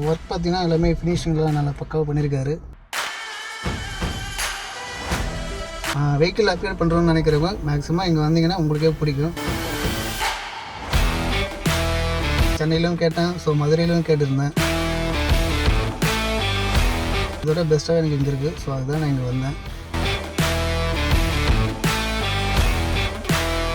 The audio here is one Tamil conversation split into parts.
ஒர்க் பார்த்தீங்கன்னா எல்லாமே ஃபினிஷிங்லாம் நல்லா பக்காவாக பண்ணியிருக்காரு. வெஹிக்கிள் அப்கிரேட் பண்ணுறோன்னு நினைக்கிறவங்க மேக்ஸிமம் இங்கே வந்தீங்கன்னா உங்களுக்கே பிடிக்கும். சென்னையிலும் கேட்டேன், ஸோ மதுரையிலும் கேட்டிருந்தேன். இதோட பெஸ்ட்டாக எனக்கு இங்கே இருக்குது. ஸோ அதுதான் நான் இங்கே வந்தேன்.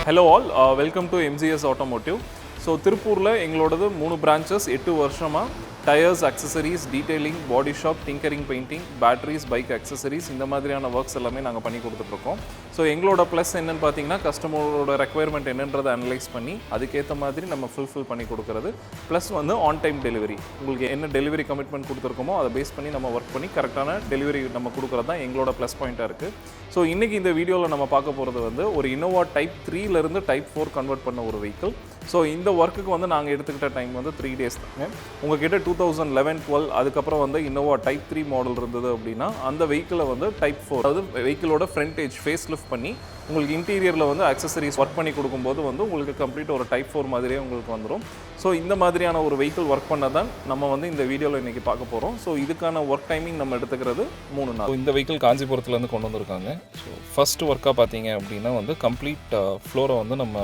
Hello all, welcome to MGS Automotive. So திருப்பூரில் எங்களோடது 3 பிரான்ச்சஸ் 8 வருஷமாக tyres, accessories, detailing, body shop, tinkering, painting, batteries, bike accessories இந்த மாதிரியான ஒர்க்ஸ் எல்லாமே நாங்கள் பண்ணி கொடுத்துட்ருக்கோம். ஸோ எங்களோட ப்ளஸ் என்னென்னு பார்த்தீங்கன்னா கஸ்டமரோட ரெக்குயர்மெண்ட் என்னன்றதை அனலைஸ் பண்ணி அதுக்கேற்ற மாதிரி நம்ம ஃபுல்ஃபில் பண்ணி கொடுக்குறது. ப்ளஸ் வந்து ஆன் டைம் டெலிவரி, உங்களுக்கு என்ன டெலிவரி கமிட்மெண்ட் கொடுத்துருக்கோமோ அதை பேஸ் பண்ணி நம்ம ஒர்க் பண்ணி கரெக்டான டெலிவரி நம்ம கொடுக்குறது தான் எங்களோட ப்ளஸ் பாயிண்ட்டாக இருக்குது. ஸோ இன்றைக்கி இந்த வீடியோவில் நம்ம பார்க்க போகிறது வந்து ஒரு இன்னோவா டைப் 3லேருந்து டைப் 4 கன்வெர்ட் பண்ண ஒரு வெஹிக்கிள். ஸோ இந்த ஒர்க்குக்கு வந்து நாங்கள் எடுத்துக்கிட்ட டைம் வந்து 3 days தாங்க. உங்கள்கிட்ட 2011-12 அதுக்கப்புறம் வந்து இன்னோவா டைப் 3 மாடல் இருந்தது அப்படின்னா அந்த வெஹிக்கிளை வந்து டைப் 4, அதாவது வெஹிக்கிளோட ஃப்ரண்டேஜ் ஃபேஸ் லிஃப்ட் பண்ணி உங்களுக்கு இன்டீரியரில் வந்து அக்சசரிஸ் ஒர்க் பண்ணி கொடுக்கும்போது வந்து உங்களுக்கு கம்ப்ளீட் ஒரு டைப் 4 மாதிரியே உங்களுக்கு வந்துடும். ஸோ இந்த மாதிரியான ஒரு வெஹிக்கிள் ஒர்க் பண்ண தான் நம்ம வந்து இந்த வீடியோவில் இன்றைக்கி பார்க்க போகிறோம். ஸோ இதுக்கான ஒர்க் டைமிங் நம்ம எடுத்துக்கிறது 3 நாள். இந்த வெஹிக்கிள் காஞ்சிபுரத்துலேருந்து கொண்டு வந்திருக்காங்க. ஸோ ஃபர்ஸ்ட் ஒர்க்காக பார்த்தீங்க அப்படின்னா வந்து கம்ப்ளீட் ஃப்ளோரை வந்து நம்ம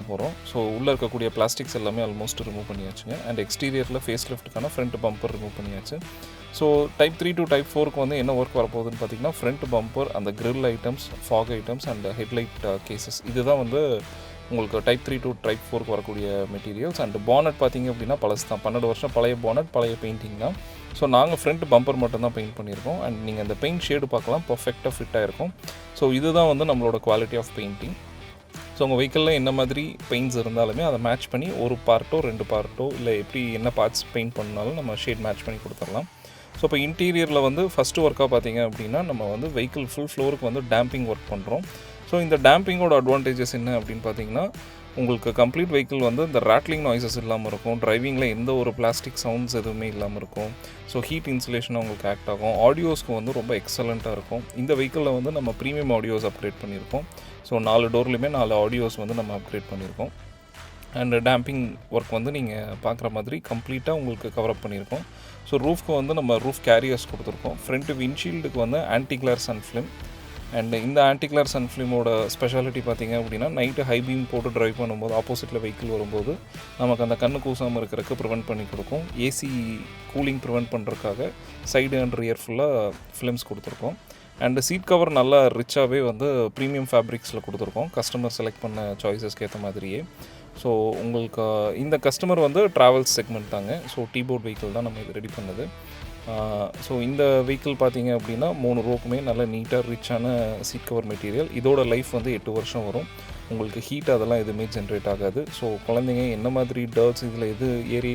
போகிறோம். ஸோ உள்ளே இருக்கக்கூடிய பிளாஸ்டிக்ஸ் எல்லாமே ஆல்மோஸ்ட் ரிமூவ் பண்ணியாச்சுங்க. அண்ட் எக்ஸ்டீரியரில் ஃபேஸ் லிஃப்ட்டுக்கான ஃப்ரண்ட் பம்பர் ரிமூவ் பண்ணியாச்சு. ஸோ டைப் 3 to டைப் 4க்கு வந்து என்ன ஒர்க் வரப்போகுதுன்னு பார்த்தீங்கன்னா ஃப்ரண்ட் பம்பர், அந்த grill items, fog items and headlight cases, இதுதான் வந்து உங்களுக்கு டைப் 3 to டைப் 4க்கு வரக்கூடிய மெட்டீரியல்ஸ். அண்ட் பானட் பார்த்தீங்க அப்படின்னா பழசு தான், 12 வருஷம் பழைய பானட், பழைய பெயிண்டிங் தான். ஸோ நாங்கள் ஃப்ரண்ட் பம்பர் மட்டும் தான் பெயிண்ட் பண்ணியிருக்கோம். அண்ட் நீங்கள் அந்த பெயிண்ட் ஷேடு பார்க்கலாம், பர்ஃபெக்டாக ஃபிட் ஆகிருக்கும். ஸோ இதுதான் வந்து நம்மளோட குவாலிட்டி ஆஃப் பெயிண்டிங். ஸோ உங்கள் வெஹிக்கிளில் என்ன மாதிரி பெயிண்ட்ஸ் இருந்தாலுமே அதை மேட்ச் பண்ணி ஒரு பார்ட்டோ 2 பார்ட்டோ இல்லை எப்படி என்ன பார்ட்ஸ் பெயிண்ட் பண்ணாலும் நம்ம ஷேட் மேட்ச் பண்ணி கொடுத்துடலாம். ஸோ இப்போ இன்டீரியரில் வந்து ஃபஸ்ட்டு ஒர்க்காக பார்த்தீங்க அப்படின்னா நம்ம வந்து வெஹிக்கிள் ஃபுல் ஃப்ளோருக்கு வந்து டேம்பிங் ஒர்க் பண்ணுறோம். ஸோ இந்த டேம்பிங்கோட அட்வான்டேஜஸ் என்ன அப்படின்னு பார்த்தீங்கன்னா உங்களுக்கு கம்ப்ளீட் வெஹிக்கிள் வந்து இந்த ராட்லிங் நாய்ஸஸ் இல்லாமல் இருக்கும், டிரைவிங்கில் எந்த ஒரு பிளாஸ்டிக் சவுண்ட்ஸ் எதுவுமே இல்லாமல் இருக்கும். ஸோ ஹீட் இன்சுலேஷனாக உங்களுக்கு ஆக்ட் ஆகும். ஆடியோஸ்க்கு வந்து ரொம்ப எக்ஸலண்ட்டாக இருக்கும். இந்த வெஹிக்கிளில் வந்து நம்ம ப்ரீமியம் ஆடியோஸ் அப்கிரேட் பண்ணியிருக்கோம். ஸோ 4 டோர்லையுமே 4 ஆடியோஸ் வந்து நம்ம அப்கிரேட் பண்ணியிருக்கோம். அண்ட் டேம்பிங் ஒர்க் வந்து நீங்கள் பார்க்குற மாதிரி கம்ப்ளீட்டாக உங்களுக்கு கவரப் பண்ணியிருக்கோம். ஸோ ரூஃப்க்கு வந்து நம்ம ரூஃப் கேரியர்ஸ் கொடுத்துருக்கோம். ஃப்ரண்ட் விண்ட்ஷீல்டுக்கு வந்து anti glare sun film. And இந்த ஆன்டி கிளேர் சன் ஃபிலிமோட ஸ்பெஷாலிட்டி பார்த்திங்க அப்படின்னா நைட்டு ஹை பீம் போட்டு ட்ரைவ் பண்ணும்போது ஆப்போசிட்டில் வெஹிக்கிள் வரும்போது நமக்கு அந்த கண்ணு கூசாமல் இருக்கிறதுக்கு ப்ரிவெண்ட் பண்ணி கொடுக்கும். ஏசி கூலிங் ப்ரிவெண்ட் பண்ணுறதுக்காக சைடு அண்ட் ரியர் ஃபுல்லாக ஃபிலிம்ஸ் கொடுத்துருக்கோம். அண்டு சீட் கவர் நல்லா ரிச்சாகவே வந்து ப்ரீமியம் ஃபேப்ரிக்ஸில் கொடுத்துருக்கோம், கஸ்டமர் செலக்ட் பண்ண சாய்ஸஸ்க்கு ஏற்ற மாதிரியே. ஸோ உங்களுக்கு இந்த கஸ்டமர் வந்து ட்ராவல்ஸ் செக்மெண்ட் தாங்க. ஸோ டீபோர்ட் வெஹிக்கிள் தான் நம்ம இது ரெடி பண்ணது. ஸோ இந்த வெஹிக்கிள் பார்த்தீங்க அப்படின்னா 3 ரோக்குமே நல்ல நீட்டாக ரிச்சான சீட் கவர் மெட்டீரியல். இதோட லைஃப் வந்து 8 வருஷம் வரும். உங்களுக்கு ஹீட் அதெல்லாம் எதுவுமே ஜென்ரேட் ஆகாது. ஸோ குழந்தைங்க என்ன மாதிரி டர்ட்ஸ் இதில் எது ஏறி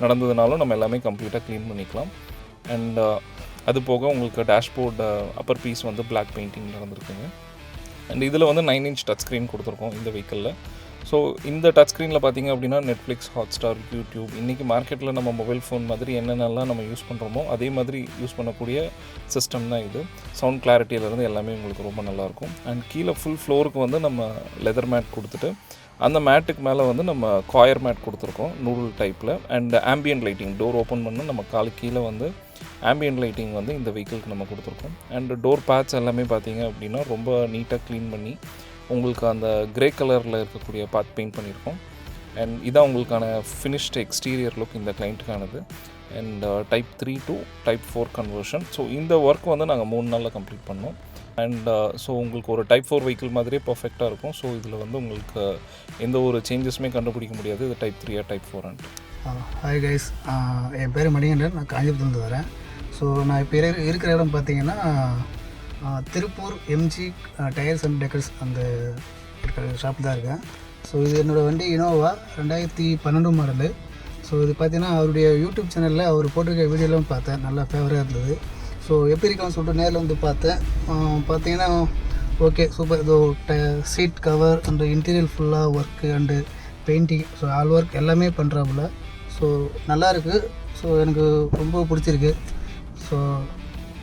நடந்ததுனாலும் நம்ம எல்லாமே கம்ப்ளீட்டாக க்ளீன் பண்ணிக்கலாம். அண்ட் அது போக உங்களுக்கு டேஷ்போர்ட் அப்பர் பீஸ் வந்து பிளாக் பெயிண்டிங் நடந்திருக்குங்க. அண்ட் இதில் வந்து 9 inch டச் ஸ்க்ரீன் கொடுத்துருக்கோம் இந்த வெஹிக்கிளில். ஸோ இந்த டச் ஸ்க்ரீனில் பார்த்திங்க அப்படின்னா நெட்ஃப்ளிக்ஸ், ஹாட்ஸ்டார், யூடியூப், இன்றைக்கி மார்க்கெட்டில் நம்ம மொபைல் ஃபோன் மாதிரி என்னென்னலாம் நம்ம யூஸ் பண்ணுறோமோ அதே மாதிரி யூஸ் பண்ணக்கூடிய சிஸ்டம் தான் இது. சவுண்ட் கிளாரிட்டியிலேருந்து எல்லாமே உங்களுக்கு ரொம்ப நல்லாயிருக்கும். அண்ட் கீழே ஃபுல் ஃப்ளோருக்கு வந்து நம்ம லெதர் மேட் கொடுத்துட்டு அந்த மேட்டுக்கு மேலே வந்து நம்ம காயர் மேட் கொடுத்துருக்கோம் நூடுல் டைப்பில். And ambient lighting, door open பண்ணி நம்ம காலு கீழே வந்து ஆம்பியன்ட் லைட்டிங் வந்து இந்த வெஹிக்கிளுக்கு நம்ம கொடுத்துருக்கோம். அண்ட் டோர் பேட்ச் எல்லாமே பார்த்திங்க அப்படின்னா ரொம்ப நீட்டாக க்ளீன் பண்ணி உங்களுக்கு அந்த கிரே கலரில் இருக்கக்கூடிய பார்ட் பெயிண்ட் பண்ணியிருக்கோம். அண்ட் இதான் உங்களுக்கான ஃபினிஷ்டு எக்ஸ்டீரியர் லுக் இந்த கிளைண்ட்டுக்கானது. And type 3 to type 4 conversion. So இந்த ஒர்க் வந்து நாங்கள் 3 நாளில் கம்ப்ளீட் பண்ணோம். அண்ட் ஸோ உங்களுக்கு ஒரு டைப் 4 வெஹிக்கிள் மாதிரியே பர்ஃபெக்டாக இருக்கும். ஸோ இதில் வந்து உங்களுக்கு எந்த ஒரு சேஞ்சஸுமே கண்டுபிடிக்க முடியாது இது டைப் 3 டைப் 4. ஹாய் கைஸ், என் பேர் மணிகண்டன், நான் காஞ்சிபுரத்துலேருந்து வரேன். ஸோ நான் இப்போ இருக்கிற இடம் பார்த்தீங்கன்னா Tiruppur MG tyres and decors அந்த இருக்கிற ஷாப் தான் இருக்கேன். ஸோ இது என்னோடய வண்டி இன்னோவா 2012 மாடலு. ஸோ இது பார்த்தீங்கன்னா அவருடைய யூடியூப் சேனலில் அவர் போட்டிருக்க வீடியோலாம் பார்த்தேன், நல்லா ஃபேவராக இருந்தது. ஸோ எப்படி இருக்கான்னு சொல்லிட்டு நேரில் வந்து பார்த்தேன். பார்த்தீங்கன்னா ஓகே சூப்பர். இதோ சீட் கவர் அண்டு இன்டீரியர் ஃபுல்லாக work and painting, so all work எல்லாமே பண்ணுறாப்புல. ஸோ நல்லாயிருக்கு. ஸோ எனக்கு ரொம்ப பிடிச்சிருக்கு.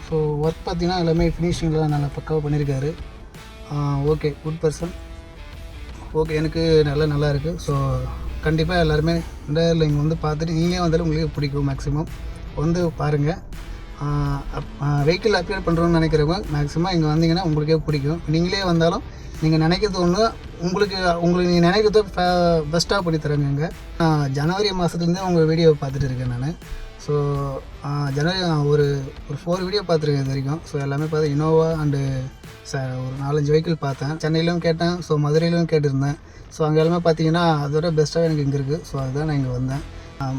ஸோ ஒர்க் பார்த்தீங்கன்னா எல்லாமே ஃபினிஷிங்லாம் நல்லா பக்காவாக பண்ணியிருக்காரு. Okay, good person. ஓகே, எனக்கு நல்லா இருக்குது. ஸோ கண்டிப்பாக எல்லாருமே இங்கே வந்து பார்த்துட்டு நீங்கள் வந்தாலும் உங்களுக்கு பிடிக்கும் மேக்ஸிமம். வந்து பாருங்கள். வெஹிக்கிள் அப்கிரேட் பண்ணுறோன்னு நினைக்கிறவங்க மேக்ஸிமம் இங்கே வந்தீங்கன்னா உங்களுக்கே பிடிக்கும். நீங்களே வந்தாலும் நீங்கள் நினைக்கிறது ஒன்று, உங்களுக்கு நீங்கள் நினைக்கிறத பெஸ்ட்டாக பண்ணி தரேங்க. இங்கே ஜனவரி மாதத்துலேருந்தே உங்கள் வீடியோ பார்த்துட்டு இருக்கேன் நான். ஸோ ஜனவரி ஒரு 4 வீடியோ பார்த்துருக்கேன் இது வரைக்கும். ஸோ எல்லாமே பார்த்து இனோவா அண்டு ஒரு 4-5 வெஹிக்கிள் பார்த்தேன். சென்னையிலும் கேட்டேன், ஸோ மதுரையிலும் கேட்டிருந்தேன். ஸோ அங்கே எல்லாமே பார்த்தீங்கன்னா அதோட பெஸ்ட்டாக எனக்கு இங்கே இருக்குது. ஸோ அதுதான் நான் இங்கே வந்தேன்.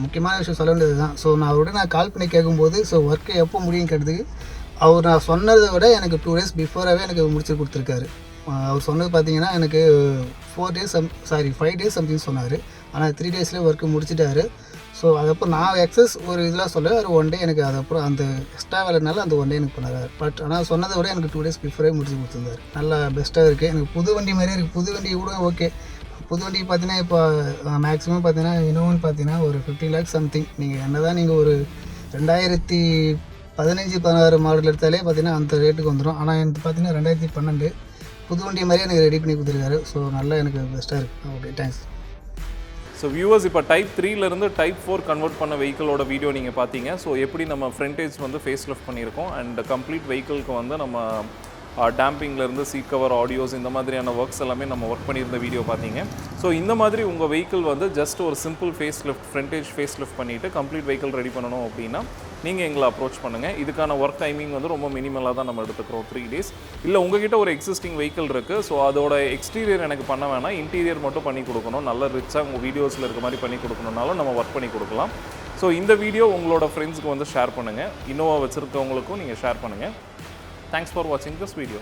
முக்கியமான விஷயம் சொல்ல வேண்டியது தான். ஸோ நான் அவரோட கால் பண்ணி கேட்கும்போது ஸோ ஒர்க்கு எப்போ முடியும் கேட்டதுக்கு அவர் நான் சொன்னதை விட எனக்கு 2 days பிஃபோராகவே எனக்கு முடிச்சு கொடுத்துருக்காரு. அவர் சொன்னது பார்த்தீங்கன்னா எனக்கு 5 days சம்திங் சொன்னார். ஆனால் 3 daysலேயே ஒர்க்கு முடிச்சிட்டாரு. ஸோ அதுக்கப்புறம் நான் எக்ஸஸ் ஒரு இதெல்லாம் சொல்ல ஒரு 1 day எனக்கு அதுக்கப்புறம் அந்த எக்ஸ்ட்ரா வேலைனால அந்த 1 day எனக்கு பண்ணார். பட் ஆனால் சொன்னதை விட எனக்கு 2 days பிஃபோரே முடிச்சு கொடுத்துருந்தார். நல்லா பெஸ்ட்டாக இருக்குது. எனக்கு புது வண்டி மாதிரியே இருக்குது. புது வண்டி கூட ஓகே. புது வண்டி பார்த்தீங்கன்னா இப்போ மேக்ஸிமம் பார்த்தீங்கன்னா இனோவான்னு பார்த்தீங்கன்னா ஒரு 15 lakhs சம்திங். நீங்கள் என்ன தான் நீங்கள் ஒரு 2015-16 மாடல் எடுத்தாலே பார்த்தீங்கன்னா அந்த ரேட்டுக்கு வந்துடும். ஆனால் எனக்கு பார்த்தீங்கன்னா 2012 புது வண்டி மாதிரியே எனக்கு ரெடி பண்ணி கொடுத்துருக்காரு. ஸோ நல்லா எனக்கு பெஸ்ட்டாக இருக்குது. Okay, thanks. ஸோ வியூவர்ஸ், இப்போ டைப் 3லேருந்து டைப் 4 கன்வெர்ட் பண்ண வெஹிக்கிளோட வீடியோ நீங்கள் பார்த்தீங்க. ஸோ எப்படி நம்ம ஃப்ரண்டேஜ் வந்து ஃபேஸ் லிஃப்ட் பண்ணியிருக்கோம் அண்ட் கம்ப்ளீட் வெஹிக்கிளுக்கு வந்து நம்ம டேம்பிங்லேருந்து சீட் கவர், ஆடியோஸ் இந்த மாதிரியான ஒர்க்ஸ் எல்லாமே நம்ம ஒர்க் பண்ணியிருந்த வீடியோ பார்த்தீங்க. ஸோ இந்த மாதிரி உங்கள் வெஹிக்கிள் வந்து ஜஸ்ட் ஒரு simple face lift, frontage face lift பண்ணிவிட்டு கம்ப்ளீட் வெஹிக்கிள் ரெடி பண்ணணும் அப்படின்னா நீங்கள் எங்களை அப்ரோச் பண்ணுங்கள். இதுக்கான ஒர்க் டைமிங் வந்து ரொம்ப மினிமலாக தான் நம்ம எடுத்துக்கிறோம், 3 days. இல்லை உங்ககிட்ட ஒரு எக்ஸிஸ்டிங் வெஹிக்கிள் இருக்குது, ஸோ அதோட எக்ஸ்டீரியர் எனக்கு பண்ண வேணாம், இன்டீரியர் மட்டும் பண்ணி கொடுக்கணும், நல்ல ரிச்சாக உங்கள் வீடியோஸில் இருக்க மாதிரி பண்ணி கொடுக்கணுன்னாலும் நம்ம ஒர்க் பண்ணி கொடுக்கலாம். ஸோ இந்த வீடியோ உங்களோட ஃப்ரெண்ட்ஸ்க்கு வந்து ஷேர் பண்ணுங்கள். இன்னோவா வச்சுருக்கவங்களுக்கும் நீங்கள் ஷேர் பண்ணுங்கள். Thanks for watching this video.